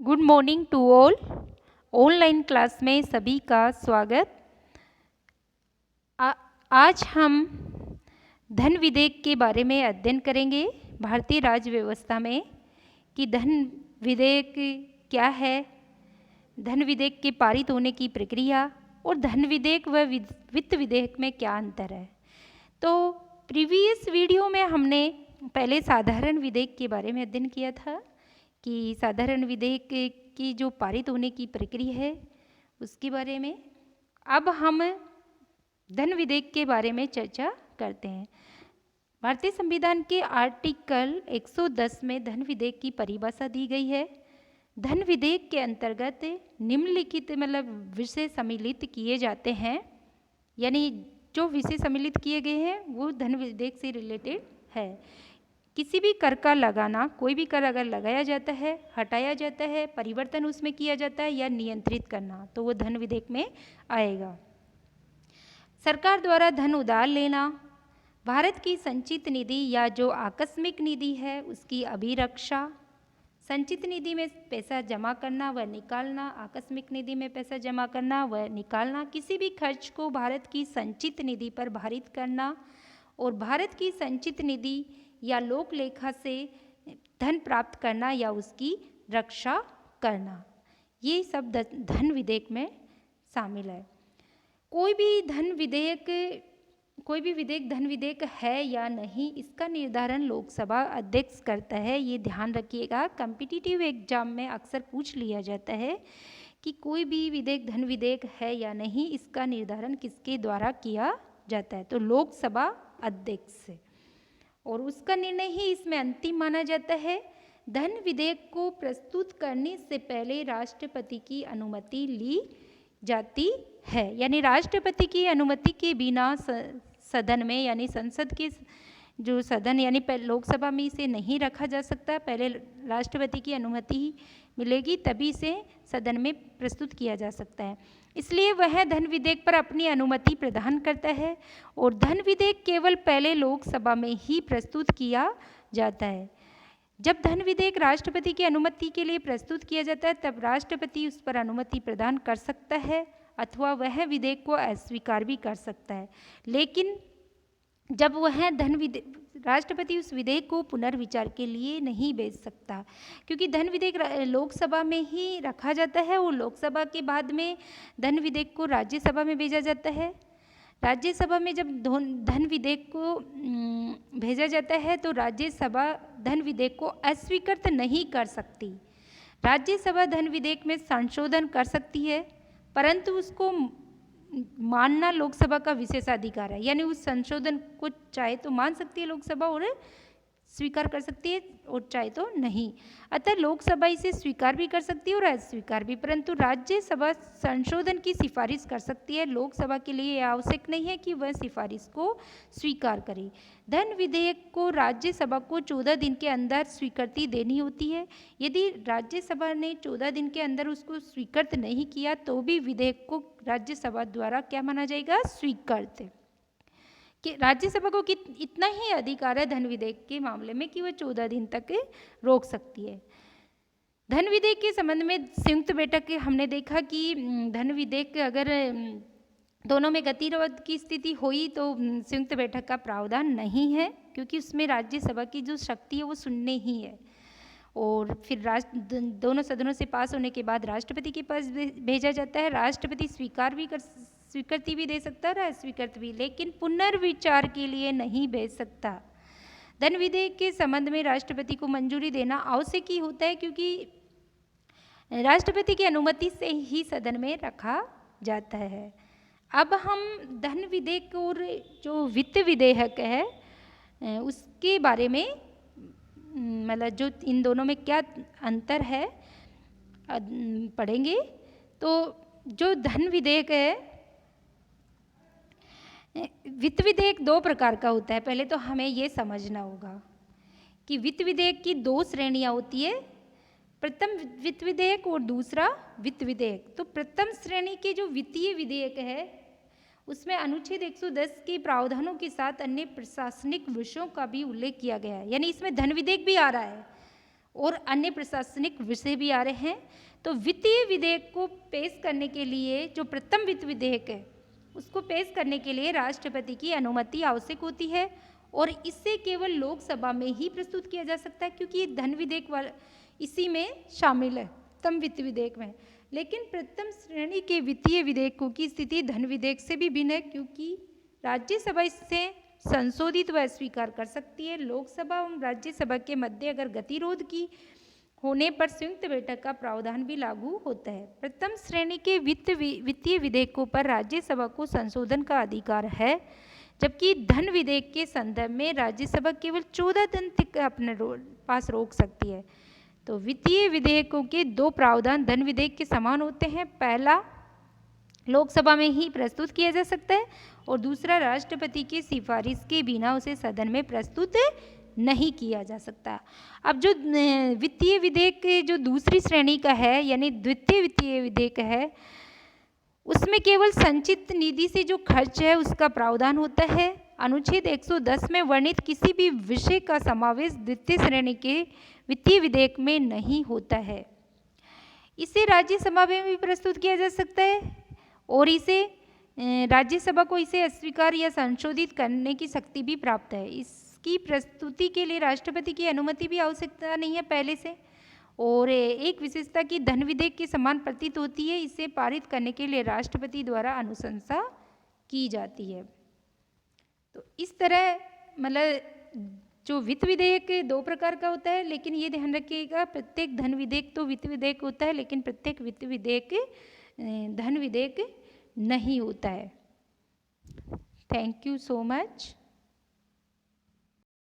Good morning to all. Online class में सभी का स्वागत। आज हम धन विधेयक के बारे में अध्ययन करेंगे भारतीय राज्य व्यवस्था में कि धन विधेयक क्या है, धन विधेयक के पारित होने की प्रक्रिया और धन विधेयक व वित्त विधेयक में क्या अंतर है। तो प्रीवियस वीडियो में हमने पहले साधारण विधेयक के बारे में अध्ययन किया था कि साधारण विधेयक की जो पारित होने की प्रक्रिया है उसके बारे में। अब हम धन विधेयक के बारे में चर्चा करते हैं। भारतीय संविधान के आर्टिकल 110 में धन विधेयक की परिभाषा दी गई है। धन विधेयक के अंतर्गत निम्नलिखित विषय सम्मिलित किए जाते हैं, यानी जो विषय सम्मिलित किए गए हैं वो धन विधेयक से रिलेटेड है। किसी भी कर का लगाना, कोई भी कर अगर लगाया जाता है, हटाया जाता है, परिवर्तन उसमें किया जाता है या नियंत्रित करना, तो वो धन विधेयक में आएगा। सरकार द्वारा धन उधार लेना, भारत की संचित निधि या जो आकस्मिक निधि है उसकी अभिरक्षा, संचित निधि में पैसा जमा करना व निकालना, आकस्मिक निधि में पैसा जमा करना व निकालना, किसी भी खर्च को भारत की संचित निधि पर भारित करना और भारत की संचित निधि या लोक लेखा से धन प्राप्त करना या उसकी रक्षा करना, ये सब धन विधेयक में शामिल है। कोई भी विधेयक धन विधेयक है या नहीं, इसका निर्धारण लोकसभा अध्यक्ष करता है। ये ध्यान रखिएगा, कॉम्पिटिटिव एग्जाम में अक्सर पूछ लिया जाता है कि कोई भी विधेयक धन विधेयक है या नहीं, इसका निर्धारण किसके द्वारा किया जाता है, तो लोकसभा अध्यक्ष से, और उसका निर्णय ही इसमें अंतिम माना जाता है। धन विधेयक को प्रस्तुत करने से पहले राष्ट्रपति की अनुमति ली जाती है, यानी राष्ट्रपति की अनुमति के बिना सदन में, यानी संसद के जो सदन यानी लोकसभा में इसे नहीं रखा जा सकता। पहले राष्ट्रपति की अनुमति मिलेगी तभी से सदन में प्रस्तुत किया जा सकता है। इसलिए वह धन विधेयक पर अपनी अनुमति प्रदान करता है और धन विधेयक केवल पहले लोकसभा में ही प्रस्तुत किया जाता है। जब धन विधेयक राष्ट्रपति की अनुमति के लिए प्रस्तुत किया जाता है तब राष्ट्रपति उस पर अनुमति प्रदान कर सकता है अथवा वह विधेयक को अस्वीकार भी कर सकता है। लेकिन जब वह राष्ट्रपति उस विधेयक को पुनर्विचार के लिए नहीं भेज सकता, क्योंकि धन विधेयक लोकसभा में ही रखा जाता है और लोकसभा के बाद में धन विधेयक को राज्यसभा में भेजा जाता है। राज्यसभा में जब धन विधेयक को भेजा जाता है तो राज्यसभा धन विधेयक को अस्वीकृत नहीं कर सकती। राज्यसभा धन विधेयक में संशोधन कर सकती है, परंतु उसको मानना लोकसभा का विशेषाधिकार है, यानी उस संशोधन को चाहे तो मान सकती है लोकसभा और स्वीकार कर सकती है और चाहे तो नहीं। अतः लोकसभा इसे स्वीकार भी कर सकती है और अस्वीकार भी, परंतु राज्यसभा संशोधन की सिफारिश कर सकती है। लोकसभा के लिए यह आवश्यक नहीं है कि वह सिफारिश को स्वीकार करे। धन विधेयक को राज्यसभा को 14 दिन के अंदर स्वीकृति देनी होती है। यदि राज्यसभा ने 14 दिन के अंदर उसको स्वीकृत नहीं किया तो भी विधेयक को राज्यसभा द्वारा क्या माना जाएगा, स्वीकृत। कि राज्यसभा को इतना ही अधिकार है धन विधेयक के मामले में कि वह 14 दिन तक रोक सकती है। धन विधेयक के संबंध में संयुक्त बैठक हमने देखा कि धन विधेयक अगर दोनों में गतिरोध की स्थिति हुई तो संयुक्त बैठक का प्रावधान नहीं है, क्योंकि उसमें राज्यसभा की जो शक्ति है वो शून्य ही है। और फिर दोनों सदनों से पास होने के बाद राष्ट्रपति के पास भेजा जाता है। राष्ट्रपति स्वीकृति भी दे सकता है और अस्वीकृत भी, लेकिन पुनर्विचार के लिए नहीं भेज सकता। धन विधेयक के संबंध में राष्ट्रपति को मंजूरी देना आवश्यक ही होता है, क्योंकि राष्ट्रपति की अनुमति से ही सदन में रखा जाता है। अब हम धन विधेयक और जो वित्त विधेयक है उसके बारे में, जो इन दोनों में क्या अंतर है पढ़ेंगे। तो जो धन विधेयक है, वित्त विधेयक 2 प्रकार का होता है। पहले तो हमें ये समझना होगा कि वित्त विधेयक की 2 श्रेणियां होती है, प्रथम वित्त विधेयक और दूसरा वित्त विधेयक। तो प्रथम श्रेणी के जो वित्तीय विधेयक है उसमें अनुच्छेद 110 के प्रावधानों के साथ अन्य प्रशासनिक विषयों का भी उल्लेख किया गया है, यानी इसमें धन विधेयक भी आ रहा है और अन्य प्रशासनिक विषय भी आ रहे हैं। तो वित्तीय विधेयक को पेश करने के लिए, जो प्रथम वित्त विधेयक है उसको पेश करने के लिए राष्ट्रपति की अनुमति आवश्यक होती है और इसे केवल लोकसभा में ही प्रस्तुत किया जा सकता है, क्योंकि धन विधेयक वाला इसी में शामिल है, प्रथम वित्त विधेयक में। लेकिन प्रथम श्रेणी के वित्तीय विधेयकों की स्थिति धन विधेयक से भी भिन्न है, क्योंकि राज्यसभा इससे संशोधित व स्वीकार कर सकती है। लोकसभा एवं राज्यसभा के मध्य अगर गतिरोध की होने पर संयुक्त बैठक का प्रावधान भी लागू होता है। प्रथम श्रेणी के वित्तीय विधेयकों पर राज्यसभा को संशोधन का अधिकार है, जबकि धन विधेयक के संदर्भ में राज्यसभा केवल 14 दिन तक अपने पास रोक सकती है। तो वित्तीय विधेयकों के दो प्रावधान धन विधेयक के समान होते हैं। पहला लोकसभा में ही प्रस्तुत किया जा सकता है और दूसरा राष्ट्रपति की सिफारिश के बिना उसे सदन में प्रस्तुत नहीं किया जा सकता। अब जो वित्तीय विधेयक जो दूसरी श्रेणी का है, यानी द्वितीय वित्तीय विधेयक है, उसमें केवल संचित निधि से जो खर्च है उसका प्रावधान होता है। अनुच्छेद 110 में वर्णित किसी भी विषय का समावेश द्वितीय श्रेणी के वित्तीय विधेयक में नहीं होता है। इसे राज्यसभा में भी प्रस्तुत किया जा सकता है और इसे राज्यसभा को इसे अस्वीकार या संशोधित करने की शक्ति भी प्राप्त है। इसकी प्रस्तुति के लिए राष्ट्रपति की अनुमति भी आवश्यकता नहीं है पहले से। और एक विशेषता की धन विधेयक के समान प्रतीत होती है, इसे पारित करने के लिए राष्ट्रपति द्वारा अनुशंसा की जाती है। तो इस तरह मतलब जो वित्त विधेयक दो प्रकार का होता है, लेकिन ये ध्यान रखिएगा प्रत्येक धन विधेयक तो वित्त विधेयक होता है, लेकिन प्रत्येक वित्त विधेयक धन विधेयक नहीं होता है। Thank you so much.